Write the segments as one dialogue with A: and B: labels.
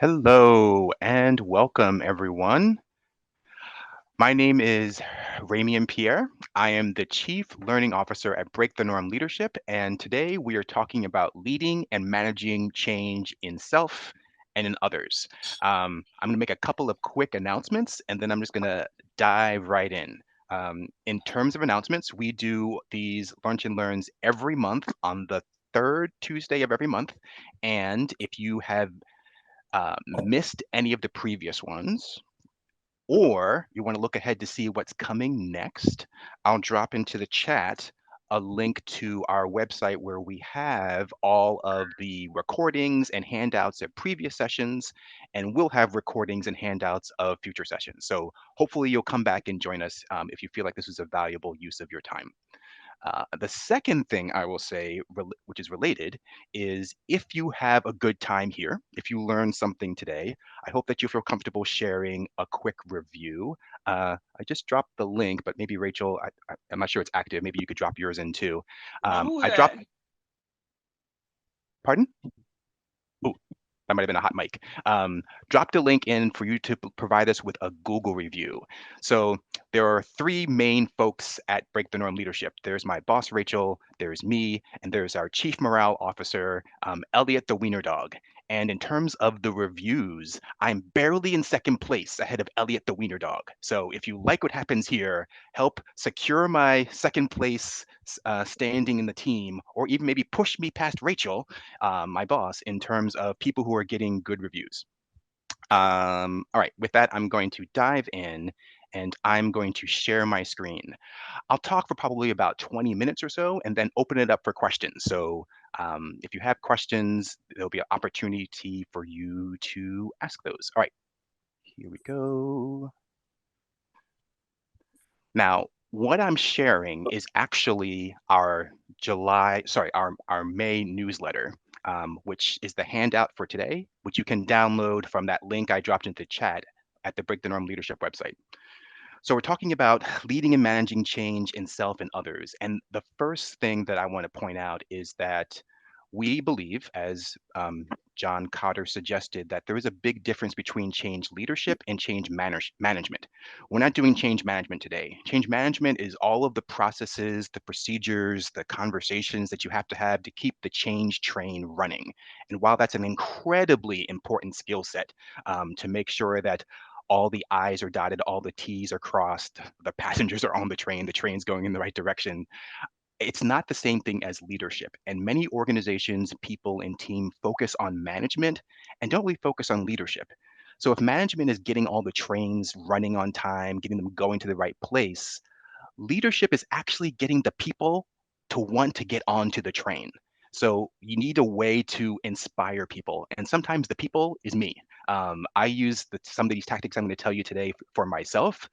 A: Hello and welcome, everyone. My name is Ramian Pierre. I am the Chief Learning Officer at Break the Norm Leadership, and today we are talking about leading and managing change in self and in others. I'm going to make a couple of quick announcements, and then I'm just going to dive right in. In terms of announcements, we do these lunch and learns every month on the third Tuesday of every month, and if you have missed any of the previous ones, or you want to look ahead to see what's coming next, I'll drop into the chat a link to our website where we have all of the recordings and handouts of previous sessions, and we'll have recordings and handouts of future sessions. So hopefully you'll come back and join us if you feel like this is a valuable use of your time. The second thing I will say, which is related, is if you have a good time here, if you learned something today, I hope that you feel comfortable sharing a quick review. I just dropped the link, but maybe Rachel, I'm not sure it's active. Maybe you could drop yours in too.
B: Who
A: I
B: that?
A: dropped, pardon? Oh, that might have been a hot mic. Dropped a link in for you to provide us with a Google review. So there are three main folks at Break the Norm Leadership. There's my boss, Rachel, there's me, and there's our Chief Morale Officer, Elliot the Wiener Dog. And in terms of the reviews, I'm barely in second place ahead of Elliot the Wiener Dog. So if you like what happens here, help secure my second place standing in the team, or even maybe push me past Rachel, my boss, in terms of people who are getting good reviews. All right, with that, I'm going to dive in and I'm going to share my screen. I'll talk for probably about 20 minutes or so and then open it up for questions. So if you have questions, there'll be an opportunity for you to ask those. All right, here we go. Now, what I'm sharing is actually our our May newsletter, which is the handout for today, which you can download from that link I dropped into chat at the Break the Norm Leadership website. So we're talking about leading and managing change in self and others. And the first thing that I want to point out is that we believe, as John Kotter suggested, that there is a big difference between change leadership and change management. We're not doing change management today. Change management is all of the processes, the procedures, the conversations that you have to keep the change train running. And while that's an incredibly important skill set to make sure that all the I's are dotted, all the T's are crossed, the passengers are on the train's going in the right direction. It's not the same thing as leadership. And many organizations, people, and team focus on management and don't really focus on leadership. So if management is getting all the trains running on time, getting them going to the right place, leadership is actually getting the people to want to get onto the train. So you need a way to inspire people. And sometimes the people is me. I use some of these tactics I'm going to tell you today for myself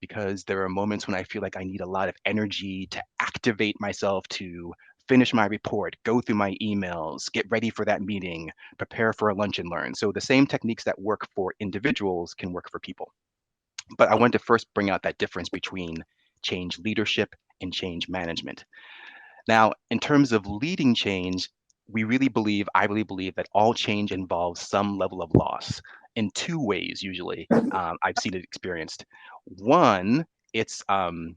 A: because there are moments when I feel like I need a lot of energy to activate myself to finish my report, go through my emails, get ready for that meeting, prepare for a lunch and learn. So the same techniques that work for individuals can work for people. But I wanted to first bring out that difference between change leadership and change management. Now, in terms of leading change, I really believe that all change involves some level of loss in two ways, usually. I've seen it experienced. One, it's um,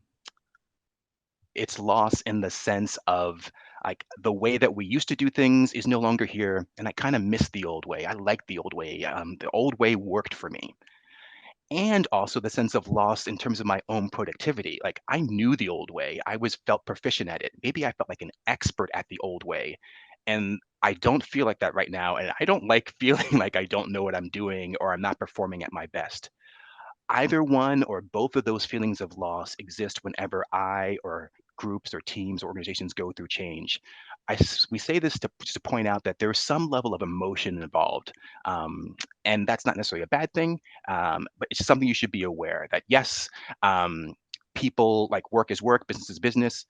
A: it's loss in the sense of like the way that we used to do things is no longer here, and I kind of miss the old way. I like the old way. The old way worked for me, and also the sense of loss in terms of my own productivity. Like I knew the old way. I was felt proficient at it. Maybe I felt like an expert at the old way. And I don't feel like that right now. And I don't like feeling like I don't know what I'm doing or I'm not performing at my best. Either one or both of those feelings of loss exist whenever I or groups or teams or organizations go through change. We say this to just to point out that there's some level of emotion involved, and that's not necessarily a bad thing, but it's something you should be aware that yes, um, people like work is work, business is business,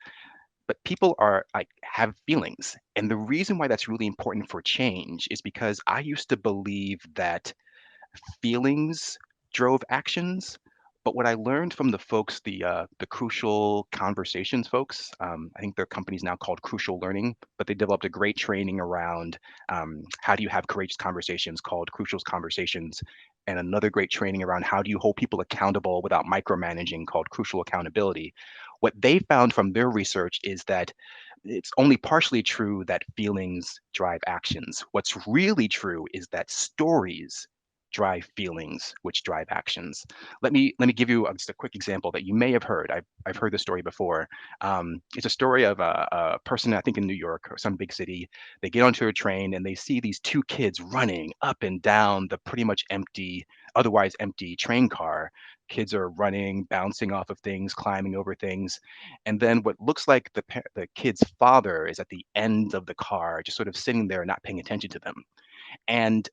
A: but people are like have feelings, and the reason why that's really important for change is because I used to believe that feelings drove actions, But what I learned from the folks, the Crucial Conversations folks, I think their company's now called Crucial Learning, but they developed a great training around how do you have courageous conversations called Crucial Conversations, and another great training around how do you hold people accountable without micromanaging called Crucial Accountability. What they found from their research is that it's only partially true that feelings drive actions. What's really true is that stories drive feelings, which drive actions. Let me give you just a quick example that you may have heard. I've heard this story before. It's a story of a person, I think in New York or some big city. They get onto a train and they see these two kids running up and down the pretty much empty, otherwise empty train car. Kids are running, bouncing off of things, climbing over things, and then what looks like the kid's father is at the end of the car, just sort of sitting there, not paying attention to them. And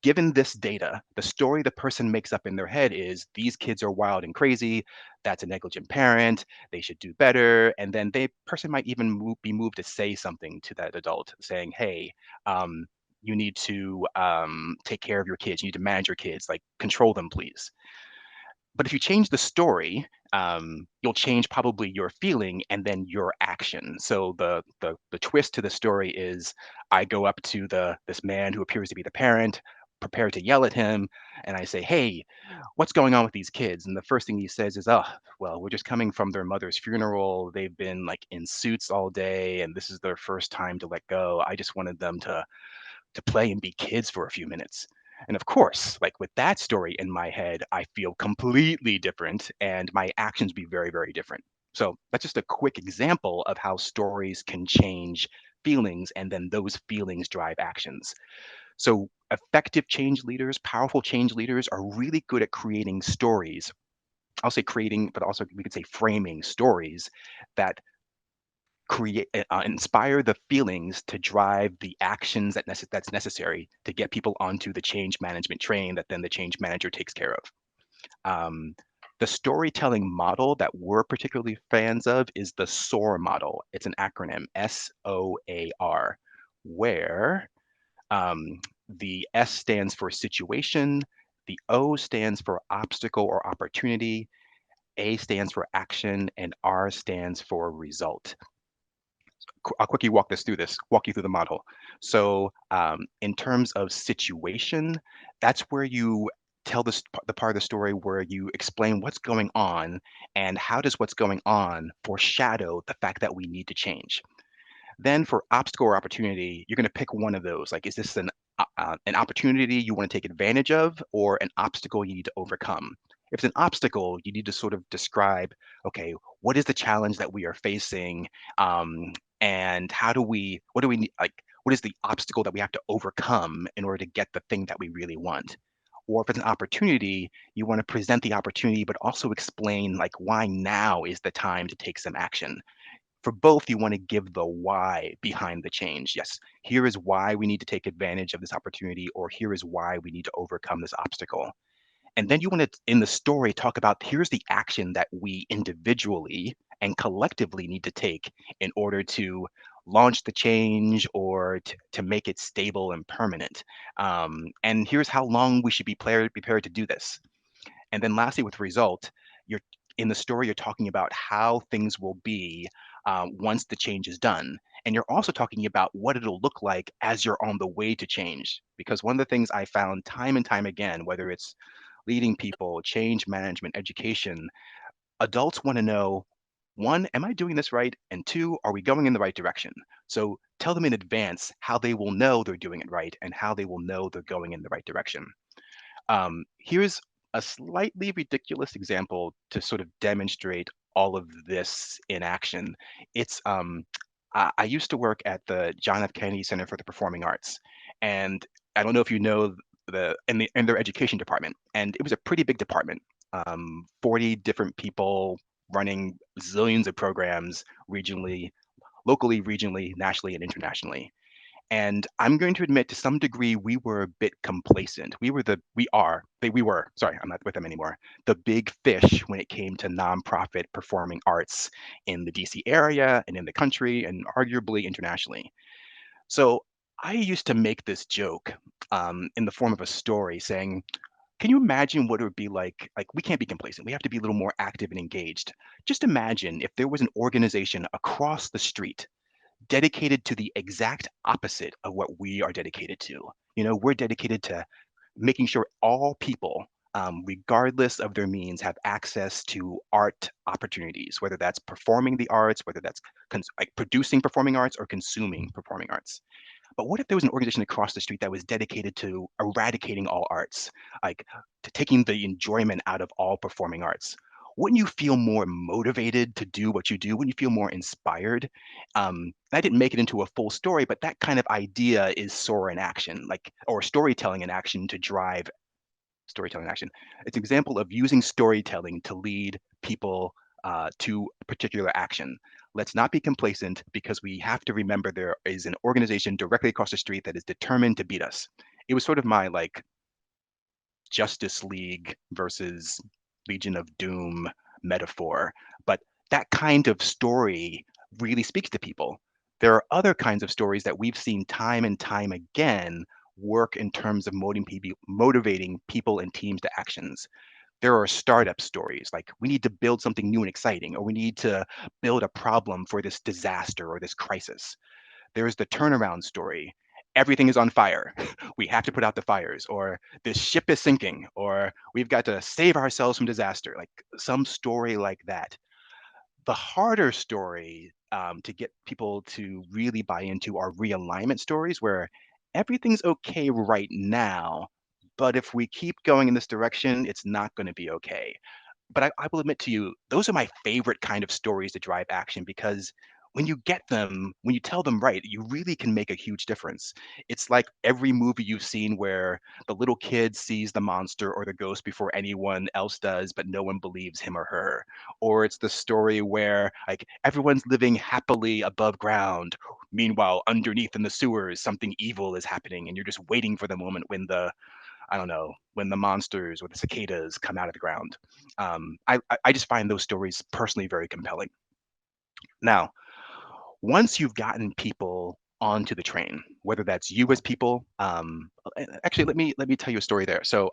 A: given this data, the story the person makes up in their head is these kids are wild and crazy. That's a negligent parent. They should do better. And then the person might even be moved to say something to that adult, saying, "Hey, you need to take care of your kids. You need to manage your kids. Like control them, please." But if you change the story, you'll change probably your feeling and then your action. So the twist to the story is I go up to this man who appears to be the parent, prepared to yell at him, and I say, "Hey, what's going on with these kids?" And the first thing he says is, "Oh, well, we're just coming from their mother's funeral. They've been like in suits all day, and this is their first time to let go. I just wanted them to play and be kids for a few minutes." And of course, like with that story in my head, I feel completely different and my actions be very, very different. So that's just a quick example of how stories can change feelings and then those feelings drive actions. So effective change leaders, powerful change leaders are really good at creating stories. I'll say creating, but also we could say framing stories that inspire the feelings to drive the actions that's necessary to get people onto the change management train that then the change manager takes care of. Um, the storytelling model that we're particularly fans of is the SOAR model. It's an acronym, SOAR, where the S stands for situation, the O stands for obstacle or opportunity, A stands for action, and R stands for result. I'll quickly walk you through the model. So, in terms of situation, that's where you tell the part of the story where you explain what's going on and how does what's going on foreshadow the fact that we need to change. Then for obstacle or opportunity, you're going to pick one of those. Like, is this an opportunity you want to take advantage of, or an obstacle you need to overcome? If it's an obstacle, you need to sort of describe, okay, what is the challenge that we are facing, and what do we need, like, what is the obstacle that we have to overcome in order to get the thing that we really want? Or if it's an opportunity, you want to present the opportunity, but also explain like why now is the time to take some action. For both, you want to give the why behind the change. Yes, here is why we need to take advantage of this opportunity, or here is why we need to overcome this obstacle. And then you want to, in the story, talk about here's the action that we individually and collectively need to take in order to launch the change or to make it stable and permanent. And here's how long we should be prepared to do this. And then lastly, with result, you're in the story, you're talking about how things will be once the change is done. And you're also talking about what it'll look like as you're on the way to change. Because one of the things I found time and time again, whether it's leading people, change management, education, adults want to know, one, am I doing this right? And two, are we going in the right direction? So tell them in advance how they will know they're doing it right and how they will know they're going in the right direction. Here's a slightly ridiculous example to sort of demonstrate all of this in action. It's I used to work at the John F. Kennedy Center for the Performing Arts, and I don't know if you know in their education department, and it was a pretty big department, 40 different people running zillions of programs regionally, locally, regionally, nationally, and internationally. And I'm going to admit to some degree we were a bit complacent. We were, sorry, I'm not with them anymore. The big fish when it came to nonprofit performing arts in the DC area and in the country and arguably internationally. So I used to make this joke in the form of a story saying, Can you imagine what it would be like? Like, we can't be complacent. We have to be a little more active and engaged. Just imagine if there was an organization across the street dedicated to the exact opposite of what we are dedicated to. We're dedicated to making sure all people, regardless of their means, have access to art opportunities, whether that's performing the arts, whether that's like producing performing arts or consuming performing arts. But what if there was an organization across the street that was dedicated to eradicating all arts, like to taking the enjoyment out of all performing arts? Wouldn't you feel more motivated to do what you do? Wouldn't you feel more inspired? I didn't make it into a full story, but that kind of idea is SOAR in action, like, or storytelling in action to drive storytelling in action. It's an example of using storytelling to lead people to a particular action. Let's not be complacent because we have to remember there is an organization directly across the street that is determined to beat us. It was sort of my like Justice League versus Legion of Doom metaphor, but that kind of story really speaks to people. There are other kinds of stories that we've seen time and time again work in terms of motivating people and teams to actions. There are startup stories like we need to build something new and exciting, or we need to build a problem for this disaster or this crisis. There's the turnaround story. Everything is on fire. We have to put out the fires, or this ship is sinking, or we've got to save ourselves from disaster. Like some story like that. The harder story to get people to really buy into are realignment stories where everything's okay right now, but if we keep going in this direction, it's not going to be okay. But I will admit to you, those are my favorite kind of stories to drive action because when you get them, when you tell them right, you really can make a huge difference. It's like every movie you've seen where the little kid sees the monster or the ghost before anyone else does, but no one believes him or her. Or it's the story where like everyone's living happily above ground. Meanwhile, underneath in the sewers, something evil is happening, and you're just waiting for the moment when I don't know, when the monsters or the cicadas come out of the ground. I just find those stories personally very compelling. Now, once you've gotten people onto the train, whether that's you as people, actually, let me tell you a story there. So,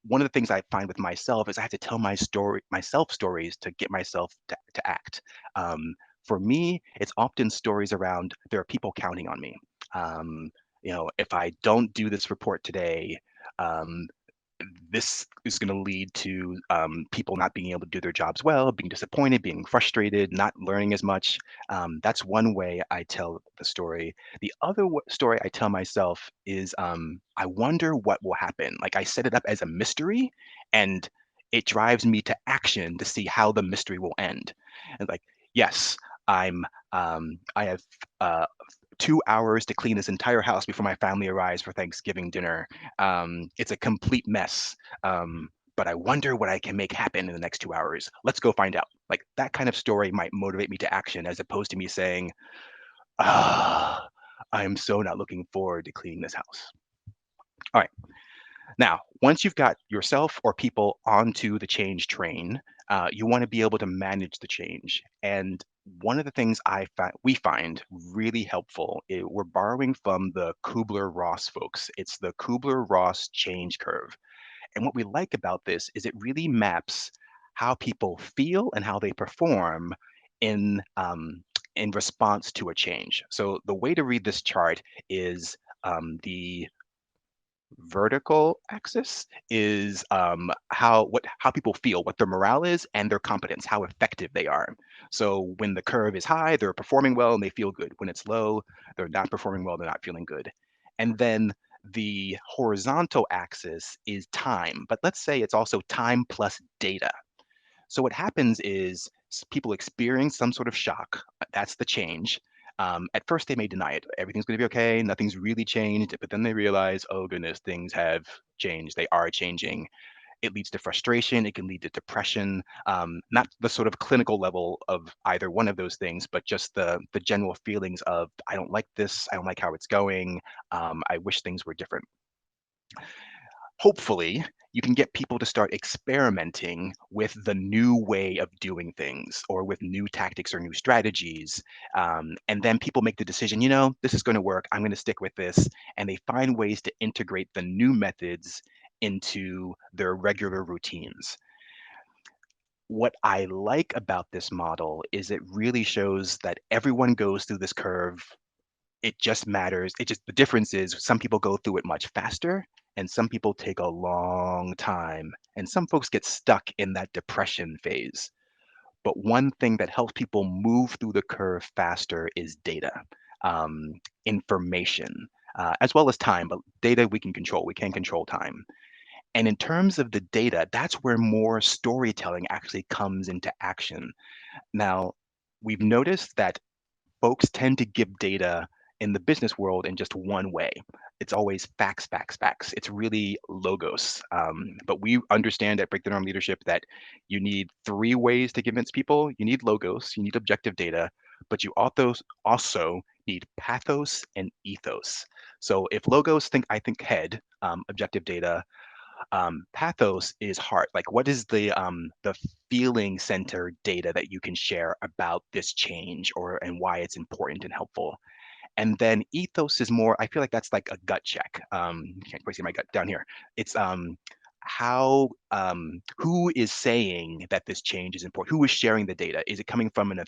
A: one of the things I find with myself is I have to tell myself stories to get myself to act. Um, for me, it's often stories around there are people counting on me. Um, if I don't do this report today, um, this is going to lead to people not being able to do their jobs well, being disappointed, being frustrated, not learning as much. That's one way I tell the story. The other story I tell myself is I wonder what will happen. Like I set it up as a mystery, and it drives me to action to see how the mystery will end. And like, yes, I have uh, 2 hours to clean this entire house before my family arrives for Thanksgiving dinner. It's a complete mess. But I wonder what I can make happen in the next 2 hours. Let's go find out. Like that kind of story might motivate me to action as opposed to me saying, ah, I am so not looking forward to cleaning this house. All right. Now, once you've got yourself or people onto the change train, you want to be able to manage the change. And one of the things we find really helpful, we're borrowing from the Kübler-Ross folks. It's the Kübler-Ross change curve. And what we like about this is it really maps how people feel and how they perform in response to a change. So the way to read this chart is the vertical axis is how people feel, what their morale is, and their competence, how effective they are. So when the curve is high, they're performing well and they feel good. When it's low, they're not performing well, they're not feeling good. And then the horizontal axis is time, but let's say it's also time plus data. So what happens is people experience some sort of shock. That's the change. At first, they may deny it. Everything's going to be okay. Nothing's really changed. But then they realize, oh goodness, things have changed. They are changing. It leads to frustration. It can lead to depression. Not the sort of clinical level of either one of those things, but just the general feelings of I don't like this. I don't like how it's going. I wish things were different. Hopefully, you can get people to start experimenting with the new way of doing things or with new tactics or new strategies. And then people make the decision, this is going to work. I'm going to stick with this. And they find ways to integrate the new methods into their regular routines. What I like about this model is it really shows that everyone goes through this curve. It just matters. The difference is some people go through it much faster and some people take a long time. And some folks get stuck in that depression phase. But one thing that helps people move through the curve faster is data, um, information, as well as time. But data we can control. We can control time. And in terms of the data, that's where more storytelling actually comes into action. Now, we've noticed that folks tend to give data in the business world in just one way. It's always facts, facts, facts. It's really logos. But we understand at Break the Norm Leadership that you need three ways to convince people. You need logos, you need objective data, but you also need pathos and ethos. So if logos I think head, objective data, pathos is heart. Like, what is the feeling center data that you can share about this change or and why it's important and helpful? And then ethos is more. I feel like that's like a gut check. You can't quite see my gut down here. It's how who is saying that this change is important? Who is sharing the data? Is it coming from an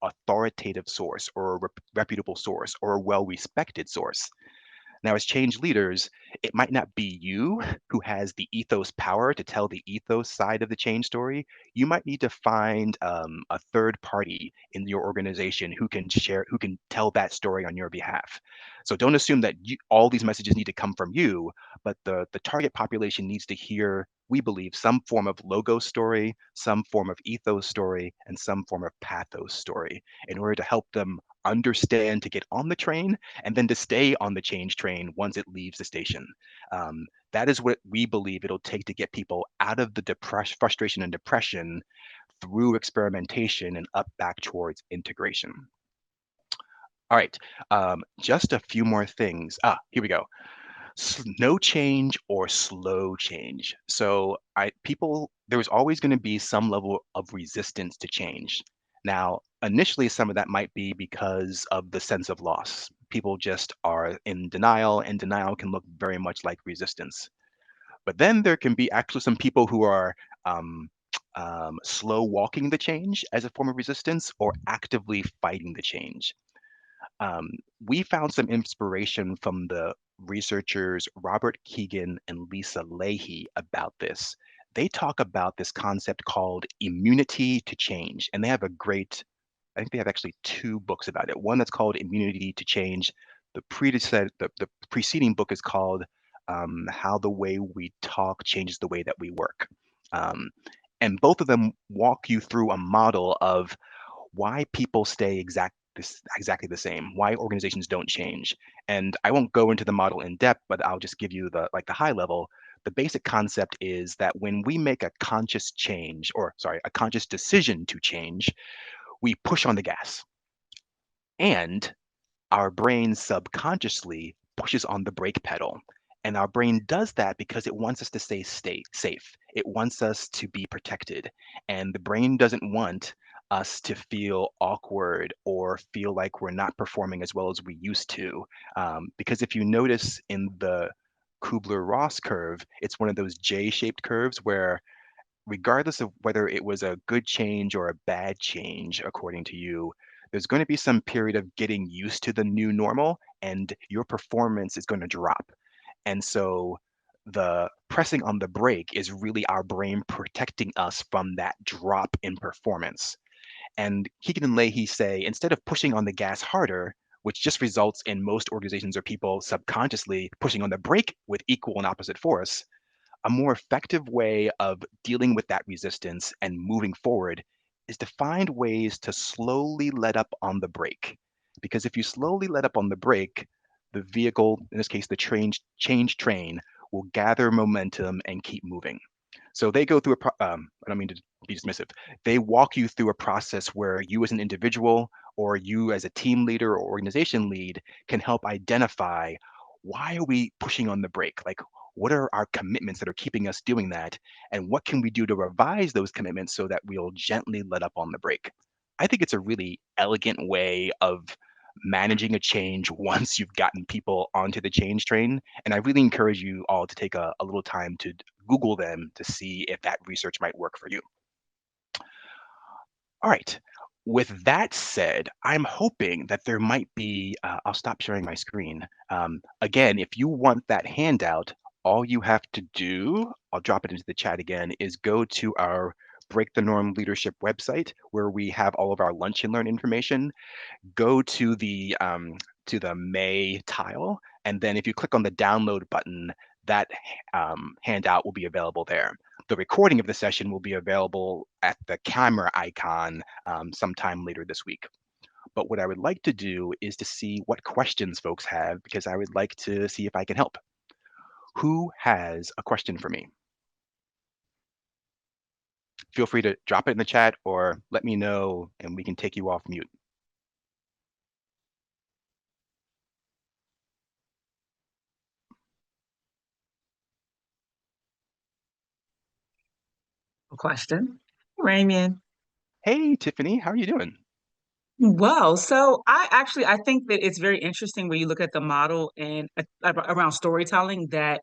A: authoritative source or a reputable source or a well-respected source? Now, as change leaders, it might not be you who has the ethos power to tell the ethos side of the change story. You might need to find a third party in your organization who can tell that story on your behalf. So don't assume that all these messages need to come from you, but the target population needs to hear, we believe, some form of logo story, some form of ethos story, and some form of pathos story in order to help them understand to get on the train and then to stay on the change train once it leaves the station. That is what we believe it'll take to get people out of the frustration and depression through experimentation and up back towards integration. All right, just a few more things. Here we go. No change or slow change. So there was always going to be some level of resistance to change. Now, initially, some of that might be because of the sense of loss. People just are in denial, and denial can look very much like resistance. But then there can be actually some people who are um, slow walking the change as a form of resistance or actively fighting the change. Um, we found some inspiration from the researchers Robert Kegan and Lisa Lahey about this. They talk about this concept called immunity to change, and they have I think they have actually two books about it. One that's called Immunity to Change. The preceding book is called How the Way We Talk Changes the Way That We Work. Um, and both of them walk you through a model of why people stay exactly the same, why organizations don't change. And I won't go into the model in depth, but I'll just give you the high level. The basic concept is that when we make a conscious change, or sorry, a conscious decision to change, we push on the gas. And our brain subconsciously pushes on the brake pedal. And our brain does that because it wants us to stay safe. It wants us to be protected. And the brain doesn't want us to feel awkward or feel like we're not performing as well as we used to. Because if you notice in the Kübler-Ross curve, it's one of those J-shaped curves where regardless of whether it was a good change or a bad change, according to you, there's going to be some period of getting used to the new normal and your performance is going to drop. And so the pressing on the brake is really our brain protecting us from that drop in performance. And Kegan and Lahey say instead of pushing on the gas harder, which just results in most organizations or people subconsciously pushing on the brake with equal and opposite force, a more effective way of dealing with that resistance and moving forward is to find ways to slowly let up on the brake. Because if you slowly let up on the brake, the vehicle, in this case, the change train, will gather momentum and keep moving. So they go through I don't mean to be dismissive. They walk you through a process where you as an individual or you as a team leader or organization lead can help identify why are we pushing on the brake? Like, what are our commitments that are keeping us doing that? And what can we do to revise those commitments so that we'll gently let up on the brake? I think it's a really elegant way of managing a change once you've gotten people onto the change train. And I really encourage you all to take a little time to Google them to see if that research might work for you. All right. With that said, I'm hoping that there might be, I'll stop sharing my screen. Again, if you want that handout, all you have to do, I'll drop it into the chat again, is go to our Break the Norm Leadership website where we have all of our Lunch and Learn information. Go to the May tile, and then if you click on the download button, that handout will be available there. The recording of the session will be available at the camera icon sometime later this week. But what I would like to do is to see what questions folks have, because I would like to see if I can help. Who has a question for me? Feel free to drop it in the chat or let me know and we can take you off mute.
B: Question. Raymond.
A: Hey, Tiffany, how are you doing?
B: Well, so I think that it's very interesting when you look at the model and around storytelling that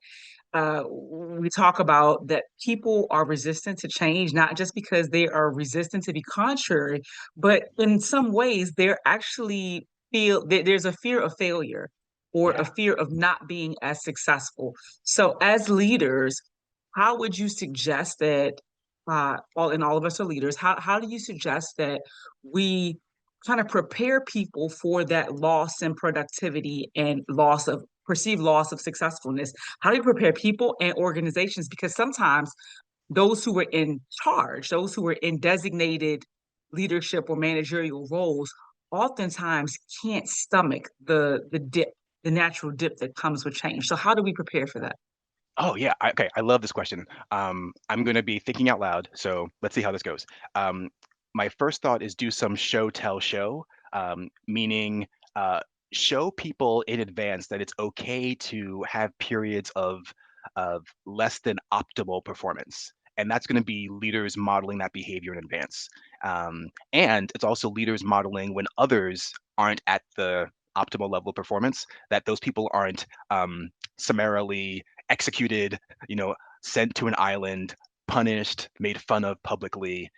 B: we talk about that people are resistant to change, not just because they are resistant to be contrary, but in some ways they're actually feel there's a fear of failure or a
A: Yeah.
B: fear of not being as successful. So as leaders, how would you suggest that all of us are leaders, how do you suggest that we kind of prepare people for that loss in productivity and loss of perceived loss of successfulness? How do you prepare people and organizations? Because sometimes those who are in charge, those who are in designated leadership or managerial roles, oftentimes can't stomach the dip, the natural dip that comes with change. So how do we prepare for that?
A: Oh yeah. Okay. I love this question. I'm going to be thinking out loud. So let's see how this goes. Um, my first thought is do some show tell show, meaning show people in advance that it's okay to have periods of less than optimal performance. And that's going to be leaders modeling that behavior in advance. And it's also leaders modeling when others aren't at the optimal level of performance, that those people aren't summarily executed, you know, sent to an island, punished, made fun of publicly,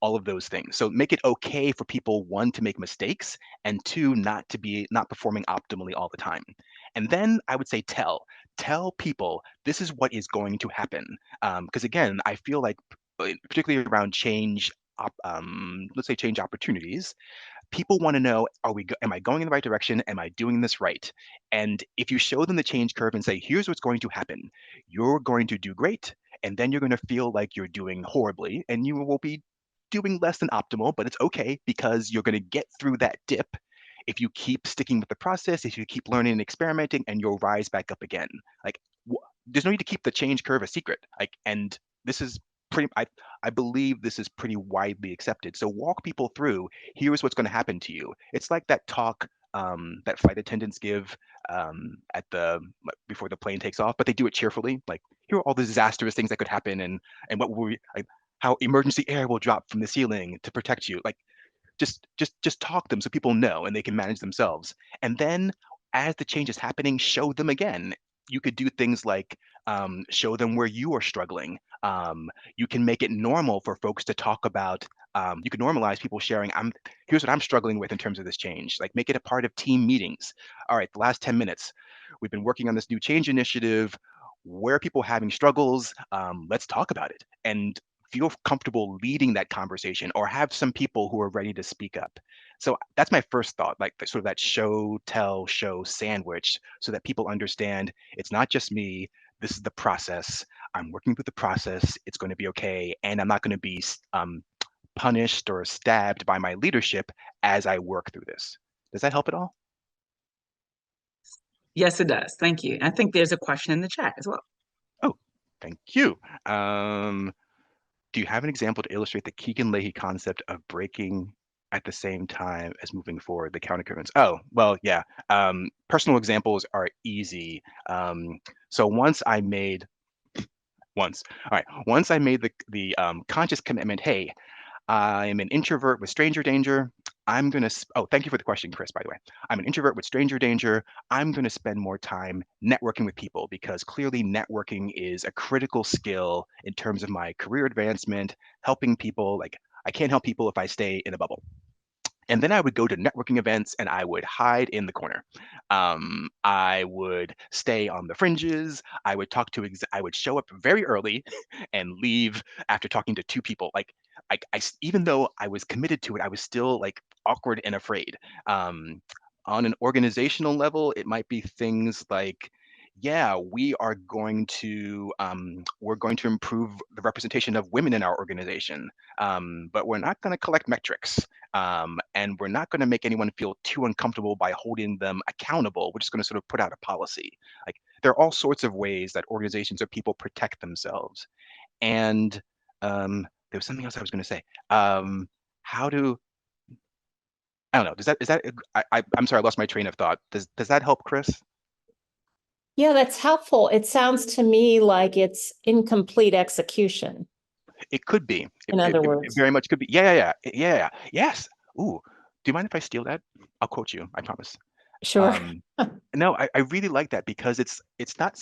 A: all of those things. So make it okay for people, one, to make mistakes, and two, not performing optimally all the time. And then I would say tell people this is what is going to happen. Because again, I feel like particularly around change, let's say change opportunities, people want to know, am I going in the right direction? Am I doing this right? And if you show them the change curve and say, here's what's going to happen, you're going to do great, and then you're going to feel like you're doing horribly, and you will be doing less than optimal, but it's okay because you're going to get through that dip if you keep sticking with the process, if you keep learning and experimenting, and you'll rise back up again. Like, there's no need to keep the change curve a secret. Like, and this is pretty, I believe this is pretty widely accepted. So walk people through, here's what's going to happen to you. It's like that talk that flight attendants give at the before the plane takes off, but they do it cheerfully. Like, here are all the disastrous things that could happen, and what will we like, how emergency air will drop from the ceiling to protect you. Like, just talk them so people know and they can manage themselves. And then as the change is happening, show them again. You could do things like show them where you are struggling. You can make it normal for folks to talk about. You can normalize people sharing. Here's what I'm struggling with in terms of this change. Like, make it a part of team meetings. All right, the last 10 minutes, we've been working on this new change initiative. Where are people having struggles? Let's talk about it. And feel comfortable leading that conversation or have some people who are ready to speak up. So that's my first thought, like sort of that show, tell, show sandwich, so that people understand it's not just me. This is the process. I'm working through the process. It's going to be okay. And I'm not going to be punished or stabbed by my leadership as I work through this. Does that help at all?
B: Yes, it does. Thank you. I think there's a question in the chat as well.
A: Oh, thank you. Do you have an example to illustrate the Kegan-Lahey concept of breaking at the same time as moving forward, the countercurrents? Oh, well, yeah. Personal examples are easy. So once I made the conscious commitment, hey, I am an introvert with stranger danger. oh, thank you for the question, Chris, by the way. I'm an introvert with stranger danger. I'm going to spend more time networking with people because clearly networking is a critical skill in terms of my career advancement, helping people. Like, I can't help people if I stay in a bubble. And then I would go to networking events and I would hide in the corner. I would stay on the fringes. I would I would show up very early and leave after talking to two people. Even though I was committed to it, I was still like awkward and afraid. Um, on an organizational level, it might be things like, yeah, we're going to improve the representation of women in our organization, but we're not going to collect metrics, and we're not going to make anyone feel too uncomfortable by holding them accountable. We're just going to sort of put out a policy. Like, there are all sorts of ways that organizations or people protect themselves. And there was something else I was going to say. How do I don't know. Does that is that I'm sorry, I lost my train of thought. Does that help, Chris?
C: Yeah, that's helpful. It sounds to me like it's incomplete execution,
A: It could be.
C: in other
A: It
C: words.
A: very much could be. Yeah. Yes. Ooh. Do you mind if I steal that? I'll quote you. I promise.
C: Sure.
A: Um, no, I really like that because it's not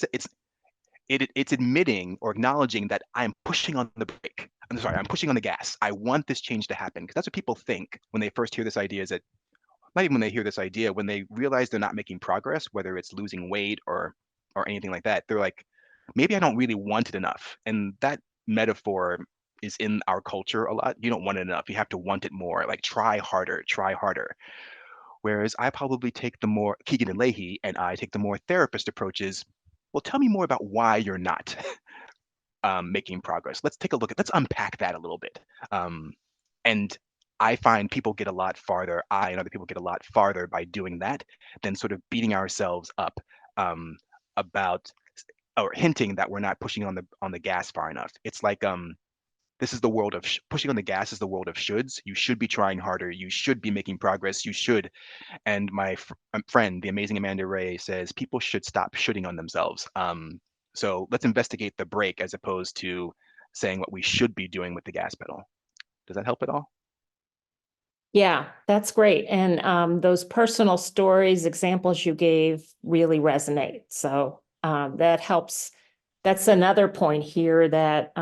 A: it's admitting or acknowledging that I'm pushing on the brake. I'm sorry, I'm pushing on the gas. I want this change to happen because that's what people think when they first hear this idea. Is that not even when they hear this idea, when they realize they're not making progress, whether it's losing weight or anything like that, they're like, maybe I don't really want it enough. And that metaphor is in our culture a lot. You don't want it enough. You have to want it more. Like, try harder, try harder. Whereas I probably take the more Kegan and Lahey, and I take the more therapist approaches. Well, tell me more about why you're not making progress. Let's unpack that a little bit. Um, and I find people get a lot farther, I and other people get a lot farther by doing that than sort of beating ourselves up um, about or hinting that we're not pushing on the gas far enough. It's like this is the world of pushing on the gas is the world of shoulds. You should be trying harder. You should be making progress. You should. And my friend, the amazing Amanda Ray, says people should stop shooting on themselves. So let's investigate the brake as opposed to saying what we should be doing with the gas pedal. Does that help at all?
C: Yeah, that's great. And those personal stories, examples you gave really resonate. So that helps. That's another point here that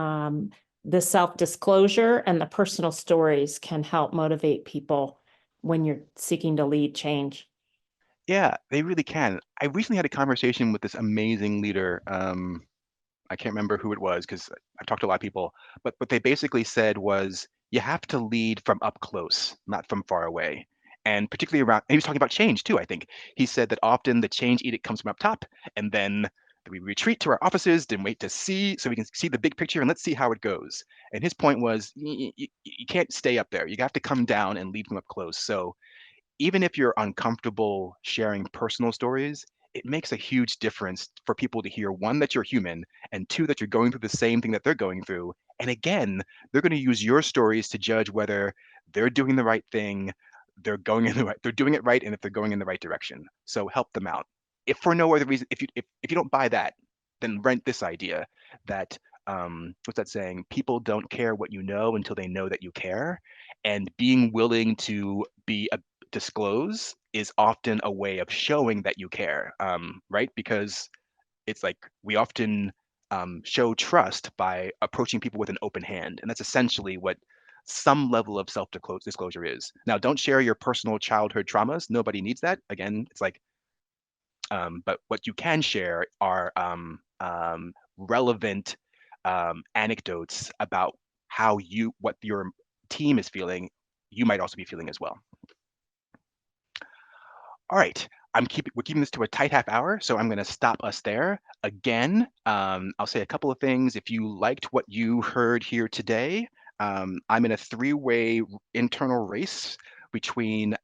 C: the self-disclosure and the personal stories can help motivate people when you're seeking to lead change.
A: Yeah, they really can. I recently had a conversation with this amazing leader. I can't remember who it was because I've talked to a lot of people, but what they basically said was you have to lead from up close, not from far away. And particularly around, and he was talking about change too, I think. He said that often the change edict comes from up top, and then we retreat to our offices and wait to see so we can see the big picture and let's see how it goes. And his point was you can't stay up there. You have to come down and lead from up close. So even if you're uncomfortable sharing personal stories, it makes a huge difference for people to hear one, that you're human, and two, that you're going through the same thing that they're going through. And again, they're going to use your stories to judge whether they're doing the right thing, they're doing it right, and if they're going in the right direction. So help them out. If for no other reason, if you don't buy that, then rent this idea that what's that saying? People don't care what you know until they know that you care. And being willing to be a disclose is often a way of showing that you care, right? Because it's like we often show trust by approaching people with an open hand. And that's essentially what some level of self disclosure is. Now, don't share your personal childhood traumas. Nobody needs that. Again, it's like, but what you can share are relevant anecdotes about what your team is feeling. You might also be feeling as well. All right. We're keeping this to a tight half hour, so I'm going to stop us there. Again, I'll say a couple of things. If you liked what you heard here today, I'm in a three-way internal race between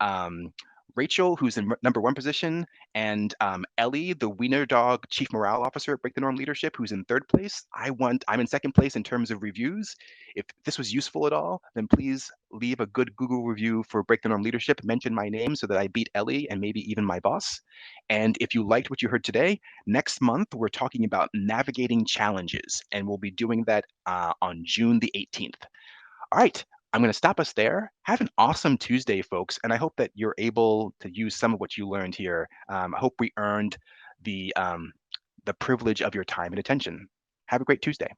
A: Rachel, who's in number one position, and Ellie, the Wiener Dog Chief Morale Officer at Break the Norm Leadership, who's in third place. I'm in second place in terms of reviews. If this was useful at all, then please leave a good Google review for Break the Norm Leadership. Mention my name so that I beat Ellie and maybe even my boss. And if you liked what you heard today, next month we're talking about navigating challenges, and we'll be doing that on June the 18th. All right. I'm going to stop us there. Have an awesome Tuesday, folks, and I hope that you're able to use some of what you learned here. I hope we earned the privilege of your time and attention. Have a great Tuesday.